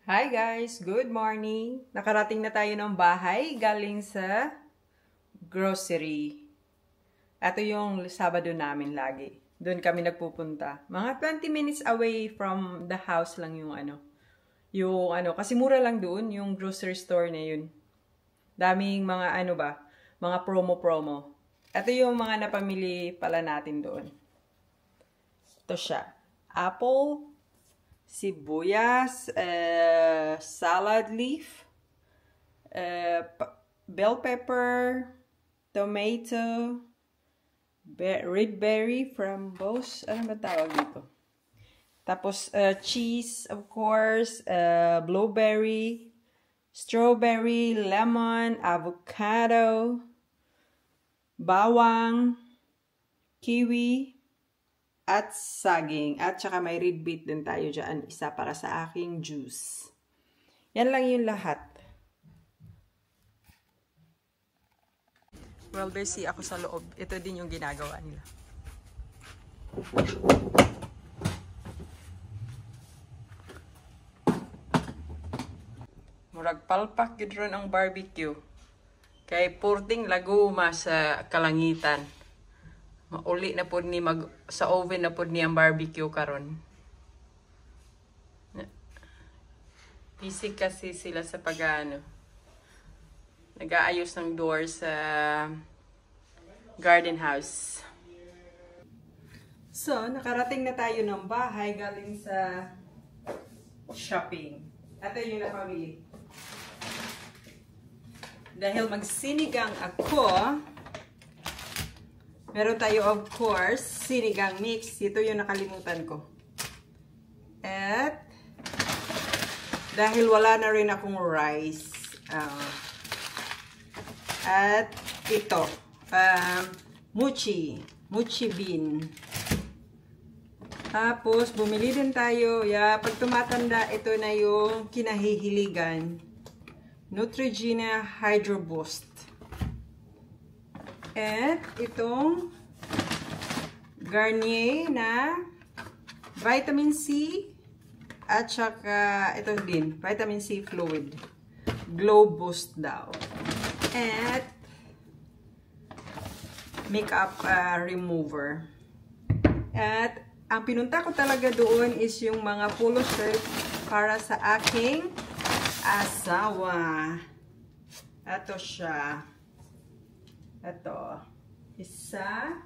Hi guys! Good morning! Nakarating na tayo ng bahay galing sa grocery. Ito yung Sabado namin lagi. Doon kami nagpupunta. Mga 20 minutes away from the house lang kasi mura lang doon yung grocery store na yun. Daming mga mga promo. Ito yung mga napamili pala natin doon. Ito siya. Apple, sibuyas, salad leaf, bell pepper, tomato, red berry from Bose. Ano ba tawag dito? Tapos, cheese, of course, blueberry, strawberry, lemon, avocado, bawang, kiwi, at saging. At saka may red beet din tayo dyan. Isa para sa aking juice. Yan lang yung lahat. Well, busy ako sa loob. Ito din yung ginagawa nila. Murag palpak gidron ang barbecue. Kay purting laguma sa kalangitan. Mauli na po ni sa oven na po ni ang barbecue karon. Busy kasi sila sa nag-aayos ng door sa garden house. So, nakarating na tayo ng bahay galing sa shopping. Ito yung napamili. Dahil magsinigang ako, meron tayo, of course, sinigang mix. Ito yung nakalimutan ko. At, dahil wala na rin akong rice. At, ito. Mochi bean. Tapos, bumili din tayo. Pag tumatanda, ito na yung kinahihiligan. Neutrogena Hydro Boost. At itong Garnier na vitamin C at saka ito din, vitamin C fluid. Glow Boost daw. At makeup remover. At ang pinunta ko talaga doon is yung mga polo shirt para sa aking asawa. Ito siya. Ito. Isa.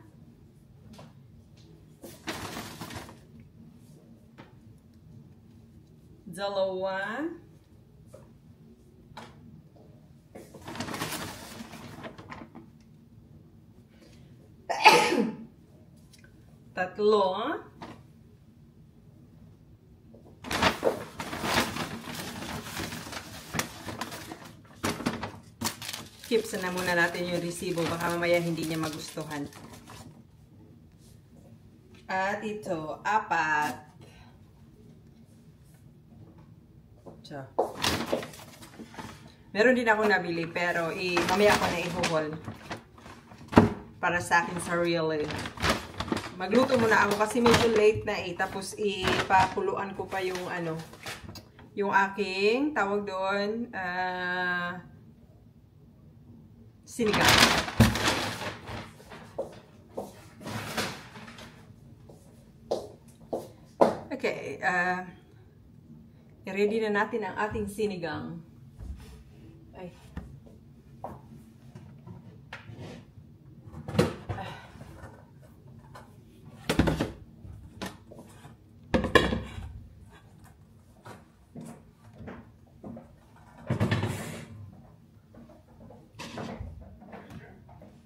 Dalawa. Tatlo. Skip na muna natin yung resibo. Baka mamaya hindi niya magustuhan. At ito, 4. So, meron din ako nabili pero mamaya ko na i-haul para sa akin sa sarili. Magluto muna ako kasi medyo late na tapos ipakuluan ko pa yung yung aking tawag doon sinigang. Okay, i-ready na natin ang ating sinigang. Ay.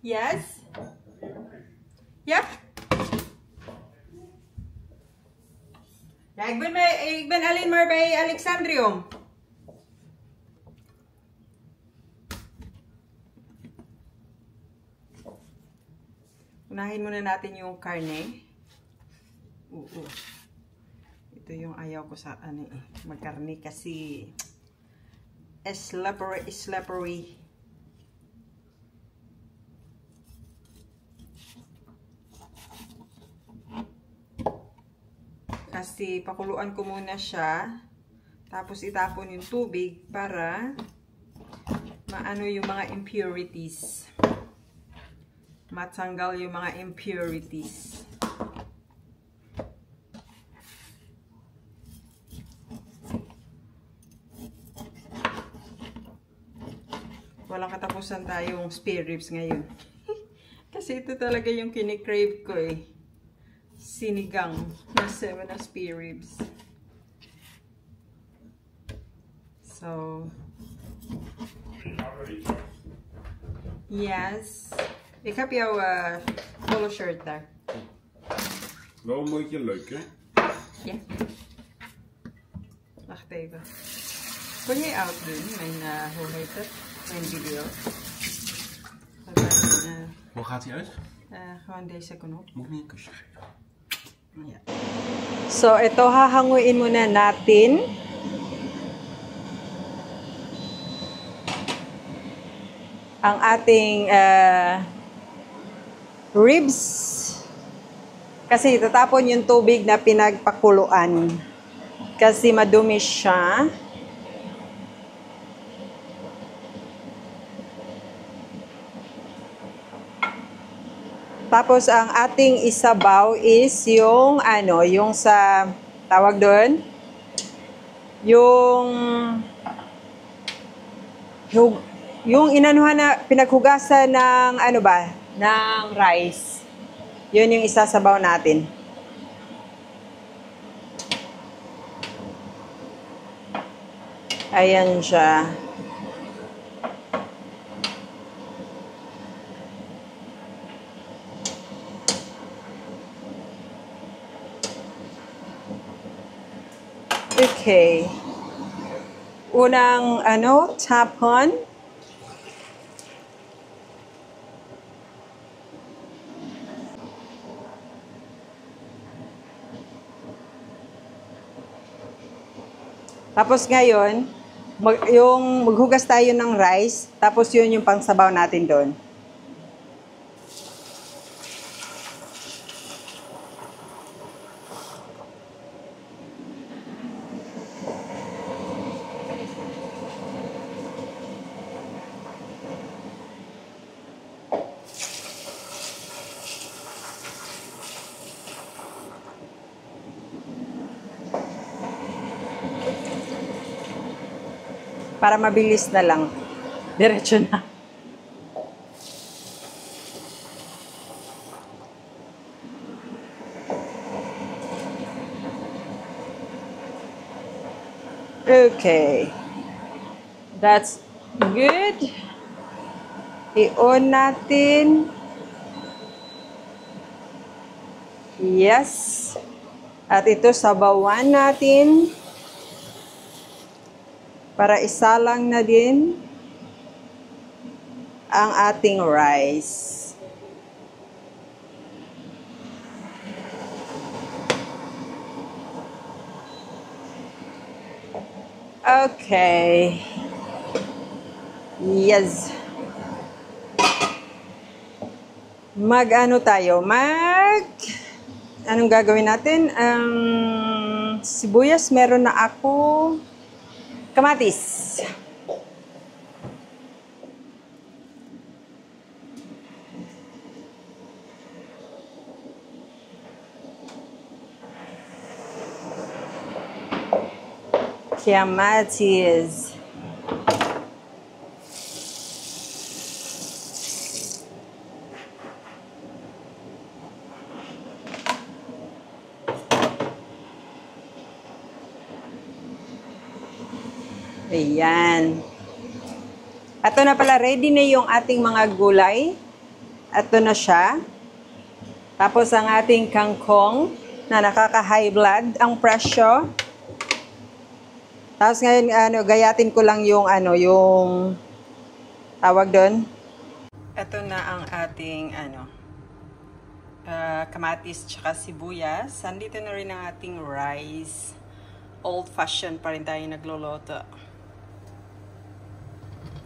Yes? Yep. Igban alin mo ba Alexandrium? Unahin muna natin yung karne. Ito yung ayaw ko sa magkarne kasi slippery. Kasi pakuluan ko muna siya. Tapos itapon yung tubig para maano yung mga impurities. Matanggal yung mga impurities. Walang katapusan tayong spare ribs ngayon. Kasi ito talaga yung kinikrave ko eh. Sinigang na 7 na spare ribs. So, yes. Ik heb jouw polo shirt daar. Wel een beetje leuk, hè? Ja. Wacht even. Kon jij out doen, mijn, hoe heet het? Mijn video. Hoe gaat hij uit? Gewoon deze knop. Moet ik niet een kusje geven? Ja. So, ito hahanguin muna natin. Ang ating ribs. Kasi tatapon yung tubig na pinagpakuluan. Kasi madumi siya. Tapos ang ating isabaw is yung ano, yung sa tawag doon, yung inanuhan na pinaghugasan ng ano ba, ng rice. Yun yung isasabaw natin. Ayan siya. Okay. Unang ano, tapon. Tapos ngayon, yung maghugas tayo ng rice, tapos yun yung pangsabaw natin doon. Para mabilis na lang. Diretso na. Okay. That's good. I-on natin. Yes. At ito sabawan natin. Para isalang na din ang ating rice. Okay. Yes. Mag-ano tayo? Anong gagawin natin? Sibuyas, meron na ako. Kamatis. Kamatis. Ayan. Ito na pala, ready na yung ating mga gulay. Ito na siya. Tapos ang ating kangkong na nakaka-high blood ang presyo. Tapos ngayon, gayatin ko lang yung yung tawag doon. Ito na ang ating kamatis tsaka sibuyas. Andito na rin ang ating rice. Old-fashioned pa rin tayo nagluluto.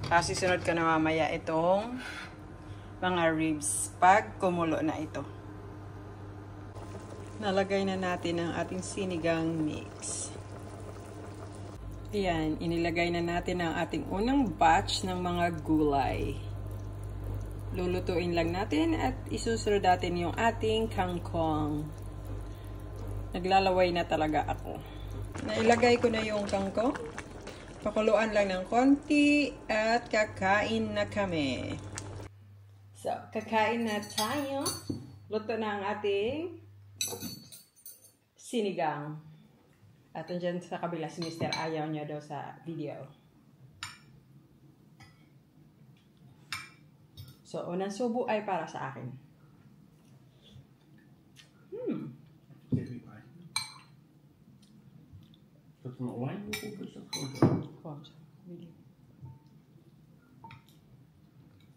Tapos isunod ko na mamaya itong mga ribs pag kumulo na ito. Nalagay na natin ang ating sinigang mix. Ayan, inilagay na natin ang ating unang batch ng mga gulay. Lulutuin lang natin at isusunod natin yung ating kangkong. Naglalaway na talaga ako. Nailagay ko na yung kangkong. Pakuluan lang ng konti at kakain na kami. So, kakain na tayo. Luto na ang ating sinigang. At andyan sa kabila si Mr. Ayaw niya daw sa video. So, unang subo ay para sa akin. Is dat een online of is dat gewoon zo? Gewoon zo. Video.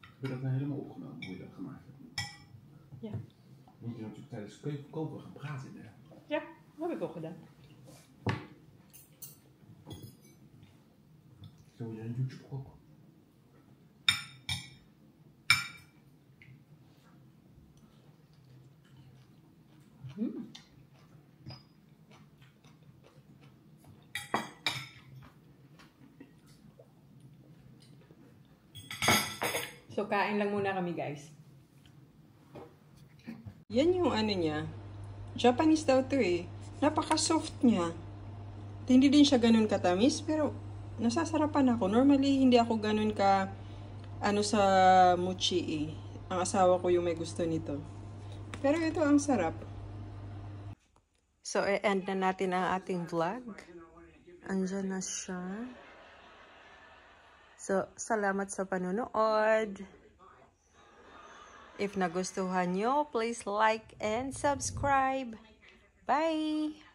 Heb je dat nou helemaal opgenomen, hoe je dat gemaakt hebt? Ja. Moet je natuurlijk tijdens het koken gaan praten in daar. Ja, dat heb ik ook gedaan. Zo je een YouTube ook. So, kain lang muna kami, guys. Yan yung ano niya. Japanese daw to eh. Napaka-soft niya. At hindi din siya ganun katamis, pero nasasarapan ako. Normally, hindi ako ganun ka sa mochi eh. Ang asawa ko yung may gusto nito. Pero ito ang sarap. So, e-end na natin ang ating vlog. Andyan na siya. So, salamat sa panonood. If nagustuhan nyo, please like and subscribe. Bye!